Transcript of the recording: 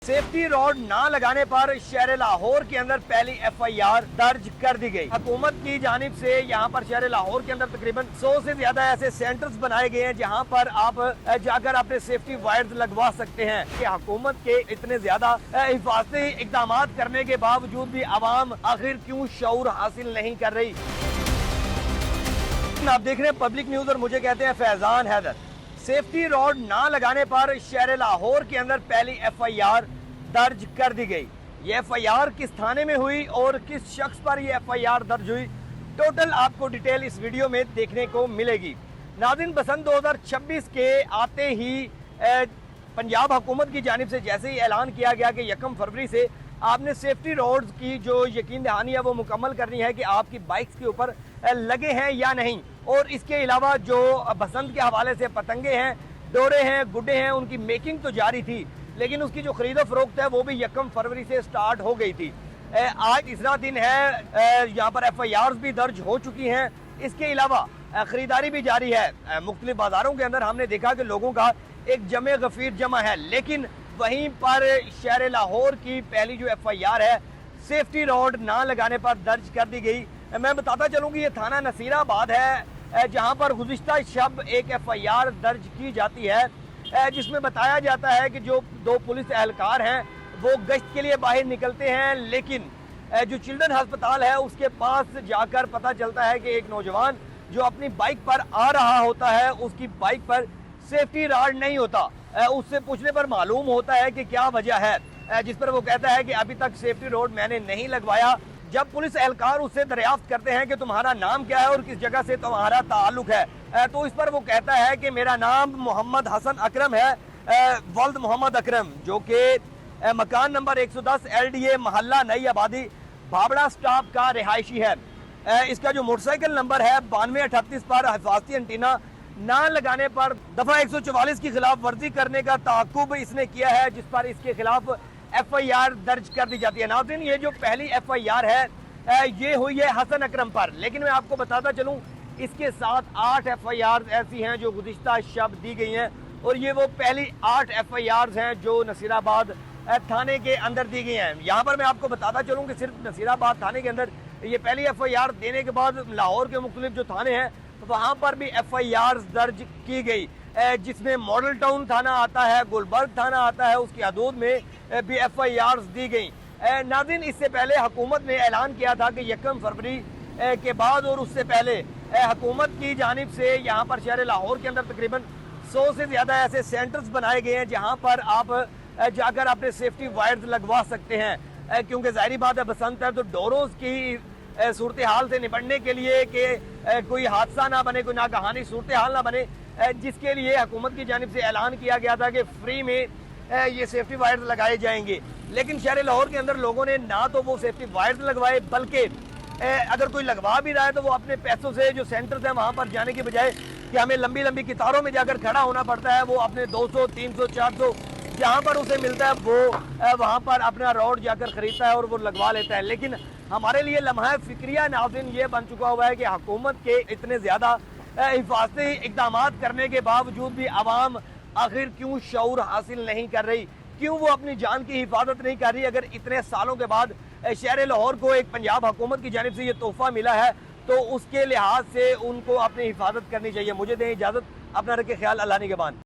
Safety rod ना लगाने पर शहर लाहौर के अंदर पहली एफआईआर दर्ज कर दी गई। हुकूमत की जानिब से यहाँ पर शहर लाहौर के अंदर तकरीबन 100 से ज्यादा ऐसे सेंटर्स बनाए गए हैं जहाँ पर आप जाकर अपने सेफ्टी वायर्स लगवा सकते हैं। कि हुकूमत के इतने ज्यादा हिफाजती इकदाम करने के बावजूद भी आवाम आखिर क्यों शऊर हासिल नहीं कर रही। आप देख रहे हैं पब्लिक न्यूज और मुझे कहते हैं फैजान हैदर। सेफ्टी रॉड ना लगाने पर शहर लाहौर के अंदर पहली एफआईआर दर्ज कर दी गई। ये एफआईआर किस थाने में हुई और किस शख्स पर यह एफआईआर दर्ज हुई, टोटल आपको डिटेल इस वीडियो में देखने को मिलेगी। नाज़रीन, बसंत 2026 के आते ही पंजाब हुकूमत की जानिब से जैसे ही ऐलान किया गया कि 1 फरवरी से आपने सेफ्टी रोड्स की जो यकीन दहानी है वो मुकम्मल करनी है कि आपकी बाइक्स के ऊपर लगे हैं या नहीं। और इसके अलावा जो बसंत के हवाले से पतंगे हैं, डोरे हैं, गुड्डे हैं, उनकी मेकिंग तो जारी थी, लेकिन उसकी जो खरीदो फरोख्त है वो भी 1 फरवरी से स्टार्ट हो गई थी। आज तीसरा दिन है, यहाँ पर एफआईआर भी दर्ज हो चुकी हैं। इसके अलावा खरीदारी भी जारी है। मुख्तलिफ बाजारों के अंदर हमने देखा कि लोगों का एक जमे गफीर जमा है, लेकिन वहीं पर शहर लाहौर की पहली जो एफआईआर है सेफ्टी रॉड ना लगाने पर दर्ज कर दी गई। मैं बताता चलूँ कि ये थाना नसीराबाद है, जहाँ पर गुज़िश्ता शब एक एफआईआर दर्ज की जाती है जिसमें बताया जाता है कि जो 2 पुलिस एहलकार हैं वो गश्त के लिए बाहर निकलते हैं, लेकिन जो चिल्ड्रन अस्पताल है उसके पास जाकर पता चलता है कि एक नौजवान जो अपनी बाइक पर आ रहा होता है उसकी बाइक पर सेफ्टी रॉड नहीं होता। उससे पूछने पर मालूम होता है कि क्या वजह है, जिस पर वो कहता है कि अभी तक सेफ्टी रॉड मैंने नहीं लगवाया। जब पुलिस एहलकार उससे दरियाफ्त करते हैं कि तुम्हारा नाम क्या है और किस जगह से तुम्हारा ताल्लुक है, तो इस पर वो कहता है कि मेरा नाम मोहम्मद हसन अकरम है, वल्द मोहम्मद अकरम, जो कि मकान नंबर 110 LDA मोहल्ला नई आबादी भाबड़ा स्टाफ का रिहायशी है। इसका जो मोटरसाइकिल नंबर है 9238 पर हिफाजती एंटीना ना लगाने पर दफा 144 की खिलाफ वर्जी करने का ताकुब इसने किया है, जिस पर इसके खिलाफ एफआईआर दर्ज कर दी जाती है। नाज़रीन, ये जो पहली एफआईआर है ये हुई है हसन अकरम पर, लेकिन मैं आपको बताता चलूं इसके साथ 8 एफआईआर ऐसी हैं जो गुज़िश्ता शब दी गई हैं, और ये वो पहली 8 एफआईआर हैं जो नसीराबाद थाने के अंदर दी गई हैं। यहाँ पर मैं आपको बताता चलूँ कि सिर्फ नसीराबाद थाने के अंदर ये पहली एफआईआर देने के बाद लाहौर के मुख्तलिफ जो थाने हैं वहाँ पर भी एफआईआर दर्ज की गई, जिसमें मॉडल टाउन थाना आता है, गुलबर्ग थाना आता है, उसकी हदूद में भी एफआईआर दी गई। नाज़रीन, इससे पहले हुकूमत ने ऐलान किया था कि 1 फरवरी के बाद और उससे पहले हुकूमत की जानिब से यहाँ पर शहर लाहौर के अंदर तकरीबन 100 से ज़्यादा ऐसे सेंटर्स बनाए गए हैं जहाँ पर आप जाकर अपने सेफ्टी वायर्स लगवा सकते हैं। क्योंकि ज़ाहिरी बात है बसंत है, तो डोरों की सूरत हाल से निपटने के लिए कि कोई हादसा ना बने, कोई नागहानी सूरत हाल ना बने, जिसके लिए हुकूमत की जानिब से ऐलान किया गया था कि फ्री में ये सेफ्टी वायर्स लगाए जाएंगे। लेकिन शहर लाहौर के अंदर लोगों ने ना तो वो सेफ्टी वायर्स लगवाए, बल्कि अगर कोई लगवा भी रहा है तो वो अपने पैसों से जो सेंटर्स हैं वहाँ पर जाने की बजाय कि हमें लंबी लंबी कतारों में जाकर खड़ा होना पड़ता है, वो अपने 200, 300, 400 जहाँ पर उसे मिलता है वो वहाँ पर अपना रॉड जाकर खरीदता है और वो लगवा लेता है। लेकिन हमारे लिए लम्हा फिक्रिया नाज़रीन ये बन चुका हुआ है कि हुकूमत के इतने ज़्यादा हिफाजती इकदाम करने के बावजूद भी आवाम आखिर क्यों शऊर हासिल नहीं कर रही, क्यों वो अपनी जान की हिफाजत नहीं कर रही। अगर इतने सालों के बाद शहर लाहौर को एक पंजाब हुकूमत की जानिब से ये तोहफा मिला है तो उसके लिहाज से उनको अपनी हिफाजत करनी चाहिए। मुझे दें इजाज़त, अपना रखे ख्याल, अल्लाह निगहबान।